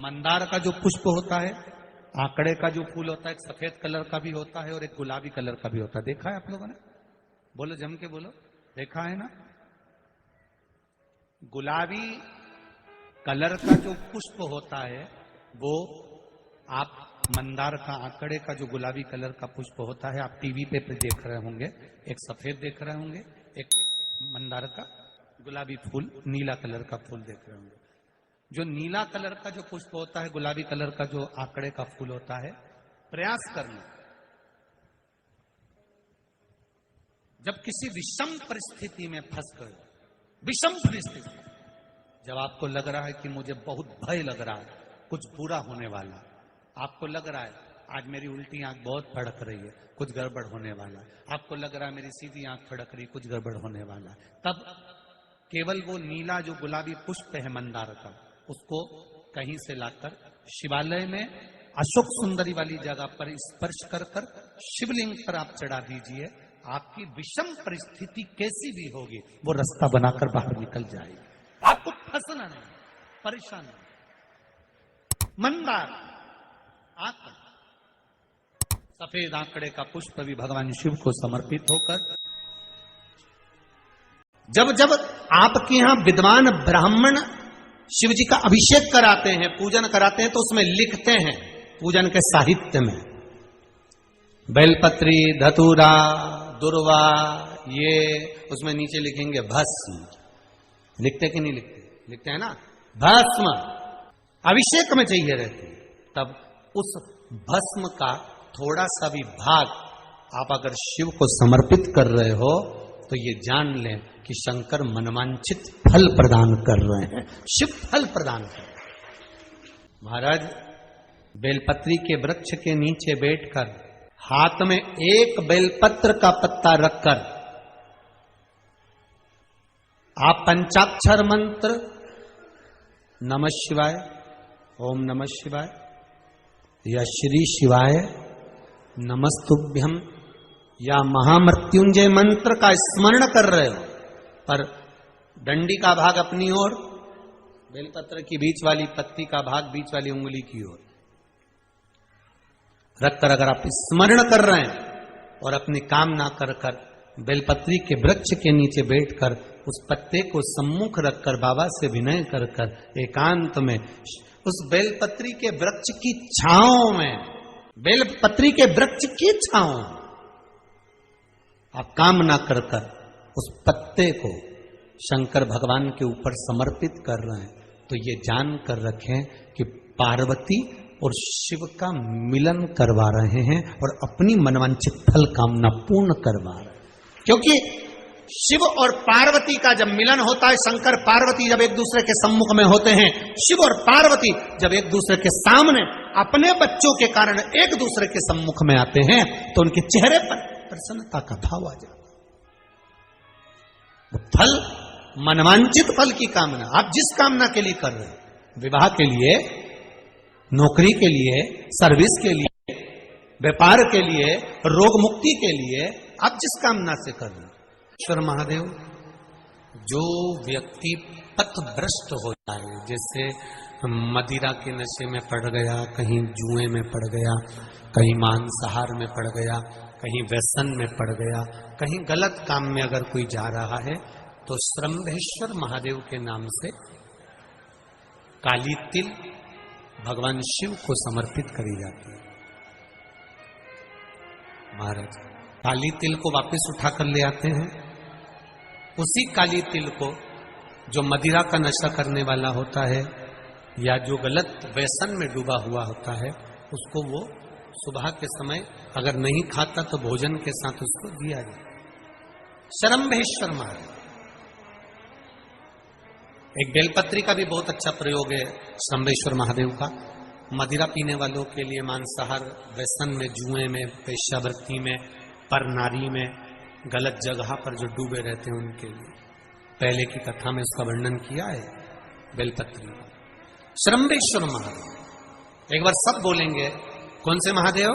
मंदार का जो पुष्प होता है, आंकड़े का जो फूल होता है, एक सफेद कलर का भी होता है और एक गुलाबी कलर का भी होता है। देखा है आप लोगों ने? बोलो, जम के बोलो, देखा है ना? गुलाबी कलर का जो पुष्प होता है वो आप मंदार का, आंकड़े का जो गुलाबी कलर का पुष्प होता है, आप टीवी पे देख रहे होंगे। एक सफेद देख रहे होंगे, एक मंदार का गुलाबी फूल, नीला कलर का फूल देख रहे होंगे। जो नीला कलर का जो पुष्प होता है, गुलाबी कलर का जो आंकड़े का फूल होता है, प्रयास करना, जब किसी विषम परिस्थिति में फंस गए, विषम परिस्थिति, जब आपको लग रहा है कि मुझे बहुत भय लग रहा है, कुछ बुरा होने वाला, आपको लग रहा है आज मेरी उल्टी आंख बहुत फड़क रही है, कुछ गड़बड़ होने वाला है, आपको लग रहा है मेरी सीधी आंख फड़क रही, कुछ गड़बड़ होने वाला है, तब केवल वो नीला जो गुलाबी पुष्प है मंदार का, उसको कहीं से लाकर शिवालय में अशोक सुंदरी वाली जगह पर स्पर्श कर कर शिवलिंग पर आप चढ़ा दीजिए। आपकी विषम परिस्थिति कैसी भी होगी, वो रास्ता बनाकर बाहर निकल जाएगी। आपको फंसना नहीं, परेशान नहीं। मंदार आंकड़ा, सफेद आंकड़े का पुष्प भी भगवान शिव को समर्पित होकर, जब जब आपके यहां विद्वान ब्राह्मण शिव जी का अभिषेक कराते हैं, पूजन कराते हैं, तो उसमें लिखते हैं पूजन के साहित्य में, बेलपत्री, धतूरा, दुर्वा, ये उसमें नीचे लिखेंगे भस्म। लिखते कि नहीं लिखते? लिखते हैं ना, भस्म अभिषेक में चाहिए रहती है। तब उस भस्म का थोड़ा सा भी भाग आप अगर शिव को समर्पित कर रहे हो तो ये जान लें कि शंकर मनवांछित फल प्रदान कर रहे हैं, शिव फल प्रदान कर रहे हैं। महाराज, बेलपत्री के वृक्ष के नीचे बैठकर हाथ में एक बेलपत्र का पत्ता रखकर आप पंचाक्षर मंत्र नमः शिवाय, ओम नमः शिवाय या श्री शिवाय नमस्तुभ्यम या महामृत्युंजय मंत्र का स्मरण कर रहे हो, पर डंडी का भाग अपनी ओर, बेलपत्र की बीच वाली पत्ती का भाग बीच वाली उंगली की ओर रखकर अगर आप स्मरण कर रहे हैं और अपनी कामना कर कर बेलपत्री के वृक्ष के नीचे बैठकर उस पत्ते को सम्मुख रखकर बाबा से विनय कर कर एकांत में उस बेलपत्री के वृक्ष की छांव में, बेलपत्री के वृक्ष की छांव आप कामना कर कर उस पत्ते को शंकर भगवान के ऊपर समर्पित कर रहे हैं, तो ये जान कर रखें कि पार्वती और शिव का मिलन करवा रहे हैं और अपनी मनवांछित फल कामना पूर्ण करवा रहे हैं। क्योंकि शिव और पार्वती का जब मिलन होता है, शंकर पार्वती जब एक दूसरे के सम्मुख में होते हैं, शिव और पार्वती जब एक दूसरे के सामने अपने बच्चों के कारण एक दूसरे के सम्मुख में आते हैं, तो उनके चेहरे पर प्रसन्नता का भाव आ जाता है। फल, मनवांचित फल की कामना आप जिस कामना के लिए कर रहे हैं, विवाह के लिए, नौकरी के लिए, सर्विस के लिए, व्यापार के लिए, रोग मुक्ति के लिए, आप जिस कामना से कर रहे हैं, ईश्वर महादेव, जो व्यक्ति पथभ्रष्ट होता है, जैसे मदिरा के नशे में पड़ गया, कहीं जुए में पड़ गया, कहीं मांसाहार में पड़ गया, कहीं व्यसन में पड़ गया, कहीं गलत काम में अगर कोई जा रहा है, तो श्रंभेश्वर महादेव के नाम से काली तिल भगवान शिव को समर्पित करी जाती है। महाराज, काली तिल को वापस उठाकर ले आते हैं, उसी काली तिल को जो मदिरा का नशा करने वाला होता है या जो गलत व्यसन में डूबा हुआ होता है, उसको वो सुबह के समय अगर नहीं खाता तो भोजन के साथ उसको दिया जाए। श्रंभेश्वर महादेव, एक बेलपत्री का भी बहुत अच्छा प्रयोग है श्रंभेश्वर महादेव का, मदिरा पीने वालों के लिए, मांसाहार, व्यसन में, जुए में, वेश्यावृत्ति में, पर नारी में, गलत जगह पर जो डूबे रहते हैं उनके लिए। पहले की कथा में इसका वर्णन किया है बेलपत्री। श्रंभेश्वर महादेव, एक बार सब बोलेंगे, कौन से महादेव?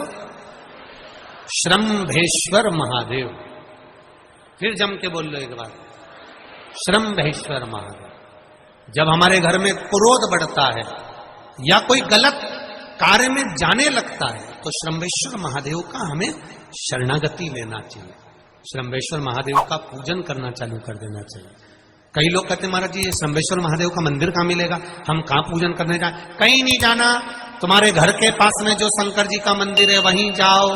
श्रंभेश्वर महादेव। फिर जम के बोल लो एक बार, श्रंभेश्वर महादेव। जब हमारे घर में क्रोध बढ़ता है, या कोई गलत कार्य में जाने लगता है तो श्रंभेश्वर महादेव का हमें शरणागति लेना चाहिए, श्रंभेश्वर महादेव का पूजन करना चालू कर देना चाहिए। कई लोग कहते महाराज जी श्रंभेश्वर महादेव का मंदिर कहाँ मिलेगा, हम कहाँ पूजन करने जाए? कहीं नहीं जाना, तुम्हारे घर के पास में जो शंकर जी का मंदिर है वहीं जाओ,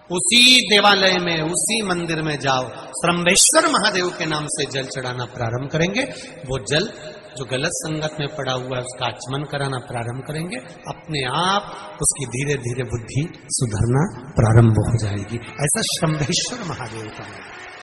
उसी देवालय में उसी मंदिर में जाओ, श्रंभेश्वर महादेव के नाम से जल चढ़ाना प्रारंभ करेंगे। वो जल जो गलत संगत में पड़ा हुआ है उसका आचमन कराना प्रारंभ करेंगे, अपने आप उसकी धीरे धीरे बुद्धि सुधरना प्रारंभ हो जाएगी। ऐसा श्रंभेश्वर महादेव का है।